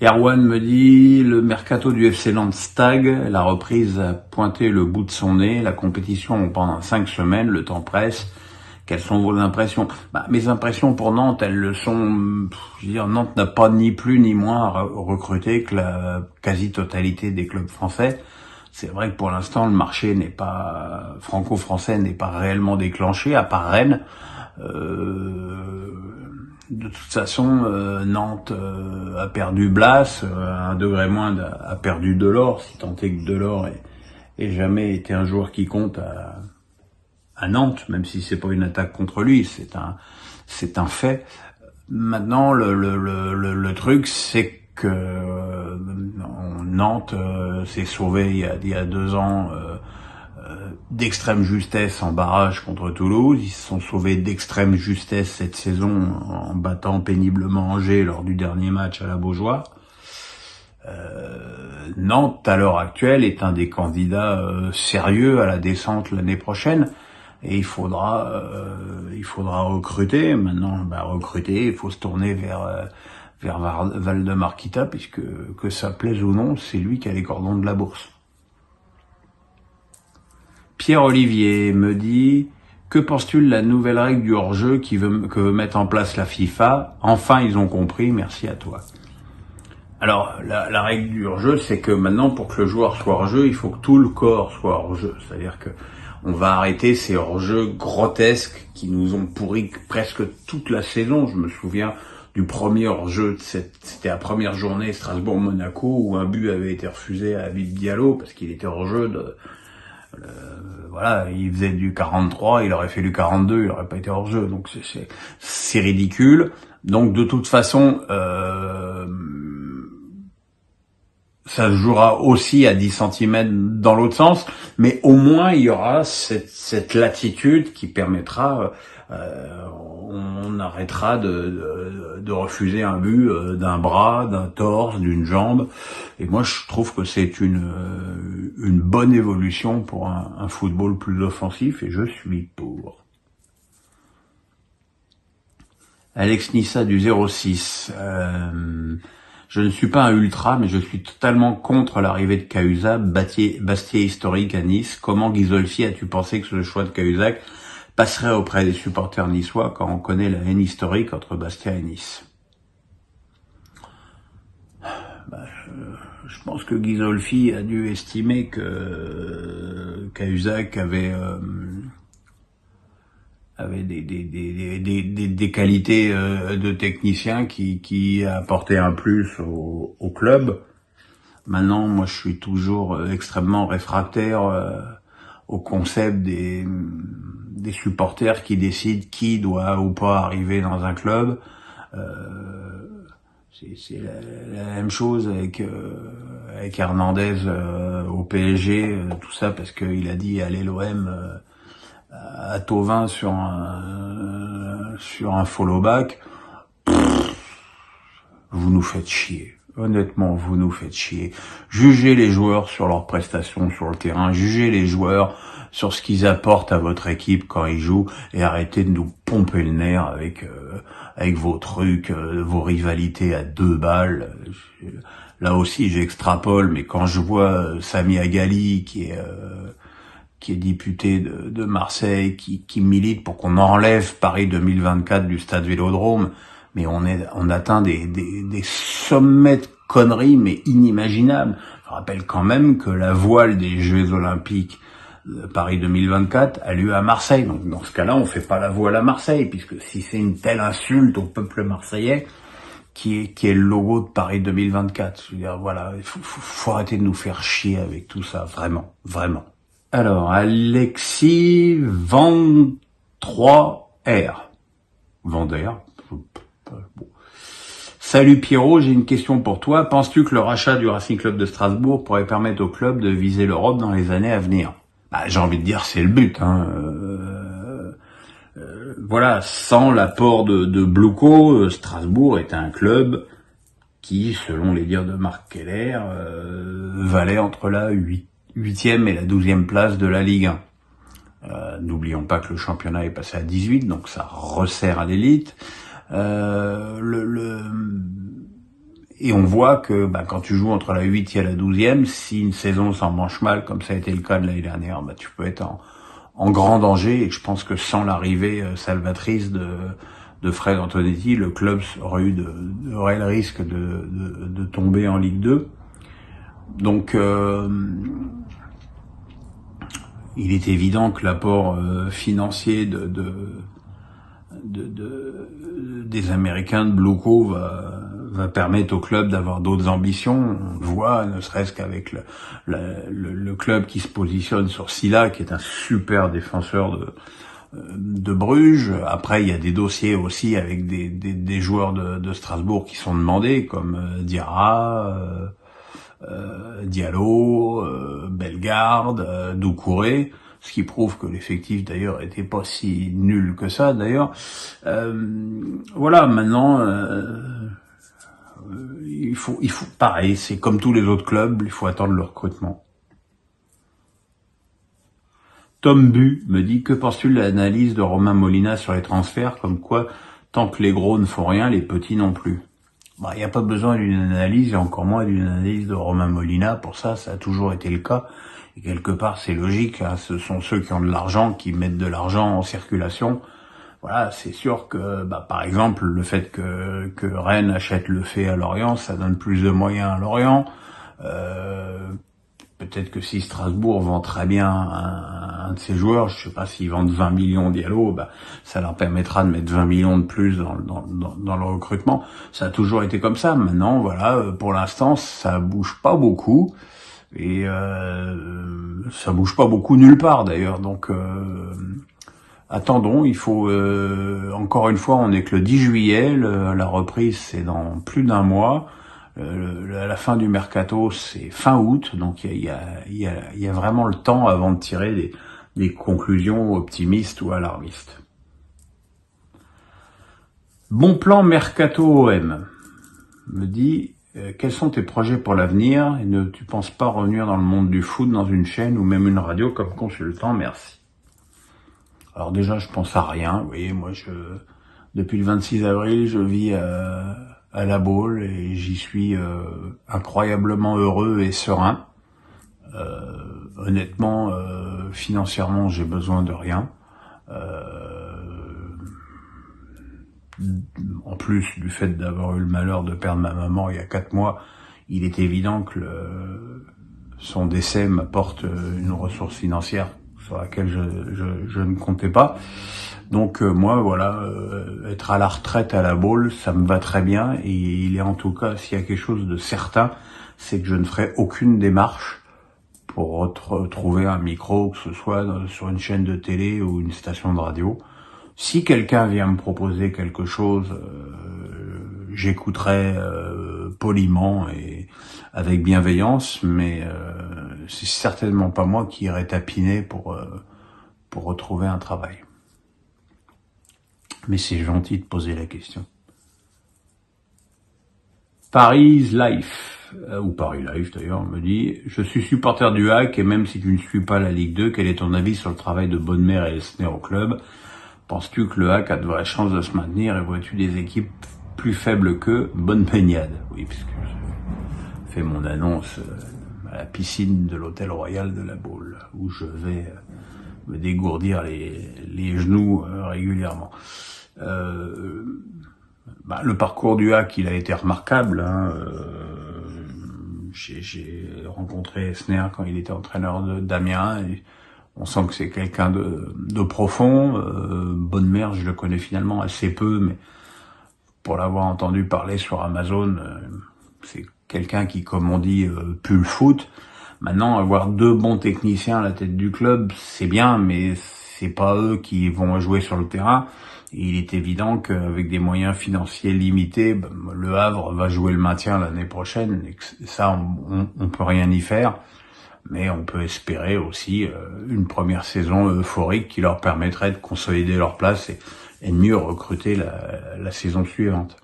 Erwan me dit, le mercato du FC Nantes stagne, la reprise a pointé le bout de son nez, la compétition pendant 5 semaines, le temps presse. Quelles sont vos impressions? Mes impressions pour Nantes, elles le sont, Nantes n'a pas ni plus ni moins recruté que la quasi-totalité des clubs français. C'est vrai que pour l'instant, le marché n'est pas, franco-français n'est pas réellement déclenché, à part Rennes. De toute façon, Nantes a perdu Blas, un degré moins a perdu Delors, si tant est que Delors ait jamais été un joueur qui compte à Nantes, même si c'est pas une attaque contre lui, c'est un fait. Maintenant, le truc, c'est que Nantes s'est sauvé il y a 2 ans d'extrême justesse en barrage contre Toulouse. Ils se sont sauvés d'extrême justesse cette saison en battant péniblement Angers lors du dernier match à la Beaujoire. Nantes, à l'heure actuelle, est un des candidats sérieux à la descente l'année prochaine. Et il faudra recruter. Maintenant, recruter, il faut se tourner vers Valdemar-Kita, puisque que ça plaise ou non, c'est lui qui a les cordons de la bourse. Pierre-Olivier me dit, que penses-tu de la nouvelle règle du hors-jeu que veut mettre en place la FIFA? Enfin, ils ont compris, merci à toi. Alors, la règle du hors-jeu, c'est que maintenant, pour que le joueur soit hors-jeu, il faut que tout le corps soit hors-jeu. C'est-à-dire que on va arrêter ces hors-jeux grotesques qui nous ont pourri presque toute la saison. Je me souviens du premier hors-jeu, c'était la première journée Strasbourg-Monaco, où un but avait été refusé à Habib Diallo parce qu'il était hors-jeu il faisait du 43, il aurait fait du 42, il aurait pas été hors-jeu. Donc c'est ridicule. Donc de toute façon, ça se jouera aussi à 10 cm dans l'autre sens, mais au moins il y aura cette latitude qui permettra, on arrêtera de refuser un but d'un bras, d'un torse, d'une jambe. Et moi je trouve que c'est une bonne évolution pour un football plus offensif, et je suis pour. Alex Nissa du 06. Je ne suis pas un ultra, mais je suis totalement contre l'arrivée de Cahuzac, Bastier historique à Nice. Comment, Ghisolfi, as-tu pensé que ce choix de Cahuzac passerait auprès des supporters niçois quand on connaît la haine historique entre Bastia et Nice? Je pense que Ghisolfi a dû estimer que Cahuzac avait des qualités de technicien qui apportaient un plus au club. Maintenant, moi, je suis toujours extrêmement réfractaire au concept des supporters qui décident qui doit ou pas arriver dans un club. C'est la même chose avec Hernandez au PSG, tout ça parce qu'il a dit allez l'OM à Thauvin sur un follow back. Vous nous faites chier. Honnêtement, vous nous faites chier. Jugez les joueurs sur leurs prestations sur le terrain, jugez les joueurs sur ce qu'ils apportent à votre équipe quand ils jouent, et arrêtez de nous pomper le nerf avec vos trucs, vos rivalités à 2 balles. Là aussi, j'extrapole, mais quand je vois Sami Agali qui est député de Marseille, qui milite pour qu'on enlève Paris 2024 du stade Vélodrome, mais on atteint des sommets de conneries, mais inimaginables. Je rappelle quand même que la voile des Jeux Olympiques de Paris 2024 a lieu à Marseille. Donc dans ce cas-là, on fait pas la voile à Marseille, puisque si c'est une telle insulte au peuple marseillais, qui est le logo de Paris 2024, je veux dire, voilà, il faut arrêter de nous faire chier avec tout ça, vraiment, vraiment. Alors, Alexis Vendroir. Vendère. Bon. Salut Pierrot, j'ai une question pour toi. Penses-tu que le rachat du Racing Club de Strasbourg pourrait permettre au club de viser l'Europe dans les années à venir? J'ai envie de dire, c'est le but. Voilà, sans l'apport de Bluco, Strasbourg est un club qui, selon les dires de Marc Keller, valait entre la 8e et la 12e place de la Ligue 1. N'oublions pas que le championnat est passé à 18, donc ça resserre à l'élite. Et on voit que quand tu joues entre la 8e et la 12e, si une saison s'emmanche mal, comme ça a été le cas de l'année dernière, tu peux être en grand danger. Et je pense que sans l'arrivée salvatrice de Fred Antonetti, le club aurait eu de réels risques de tomber en Ligue 2. Donc il est évident que l'apport financier des Américains de Blueco va permettre au club d'avoir d'autres ambitions. On le voit, ne serait-ce qu'avec le club qui se positionne sur Silla, qui est un super défenseur de Bruges. Après, il y a des dossiers aussi avec des joueurs de Strasbourg qui sont demandés, comme Diarra, Diallo, Bellegarde, Doucouré, ce qui prouve que l'effectif d'ailleurs était pas si nul que ça d'ailleurs. Voilà, maintenant il faut pareil, c'est comme tous les autres clubs, il faut attendre le recrutement. Tom Bu me dit: que penses-tu de l'analyse de Romain Molina sur les transferts, comme quoi tant que les gros ne font rien, les petits non plus? Il n'y a pas besoin d'une analyse, et encore moins d'une analyse de Romain Molina. Pour ça a toujours été le cas. Et quelque part, c'est logique, hein. Ce sont ceux qui ont de l'argent, qui mettent de l'argent en circulation. Voilà, c'est sûr que, par exemple, le fait que Rennes achète Le Fait à Lorient, ça donne plus de moyens à Lorient. Peut-être que si Strasbourg vend très bien un de ses joueurs, je sais pas s'ils vendent 20 millions Diallo, ça leur permettra de mettre 20 millions de plus dans le recrutement. Ça a toujours été comme ça. Maintenant, voilà, pour l'instant, ça bouge pas beaucoup. Et ça bouge pas beaucoup nulle part d'ailleurs. Donc attendons, il faut encore une fois, on est que le 10 juillet, la reprise c'est dans plus d'un mois. À la fin du mercato, c'est fin août, donc il y a vraiment le temps avant de tirer des conclusions optimistes ou alarmistes. Bon plan mercato OM me dit: quels sont tes projets pour l'avenir et ne tu penses pas revenir dans le monde du foot, dans une chaîne ou même une radio comme consultant? Merci. Alors déjà, je pense à rien. Vous voyez, moi, depuis le 26 avril, je vis à La Baule et j'y suis incroyablement heureux et serein. Honnêtement, financièrement, j'ai besoin de rien. En plus du fait d'avoir eu le malheur de perdre ma maman il y a 4 mois, il est évident que son décès m'apporte une ressource financière sur laquelle je ne comptais pas. Donc moi, voilà, être à la retraite à La Baule, ça me va très bien. Et il est en tout cas, s'il y a quelque chose de certain, c'est que je ne ferai aucune démarche pour retrouver un micro, que ce soit sur une chaîne de télé ou une station de radio. Si quelqu'un vient me proposer quelque chose, j'écouterai poliment et avec bienveillance, mais c'est certainement pas moi qui irai tapiner pour retrouver un travail. Mais c'est gentil de poser la question. Paris Life, ou Paris Life d'ailleurs, me dit: je suis supporter du HAC et même si tu ne suis pas la Ligue 2, quel est ton avis sur le travail de Bonnemer et Elsner au club? Penses-tu que le HAC a de vraies chances de se maintenir et vois-tu des équipes plus faibles qu'eux? Bonne baignade. Oui, puisque je fais mon annonce à la piscine de l'Hôtel Royal de La Baule, où je vais me dégourdir les genoux régulièrement. Le parcours du HAC, il a été remarquable. Hein. J'ai rencontré Elsner quand il était entraîneur d'Amiens. On sent que c'est quelqu'un de profond. Bonnemer, je le connais finalement assez peu, mais pour l'avoir entendu parler sur Amazon, c'est quelqu'un qui, comme on dit, pue le foot. Maintenant, avoir 2 bons techniciens à la tête du club, c'est bien, mais c'est pas eux qui vont jouer sur le terrain. Et il est évident qu'avec des moyens financiers limités, le Havre va jouer le maintien l'année prochaine. Et que ça, on peut rien y faire. Mais on peut espérer aussi une première saison euphorique qui leur permettrait de consolider leur place et de mieux recruter la saison suivante.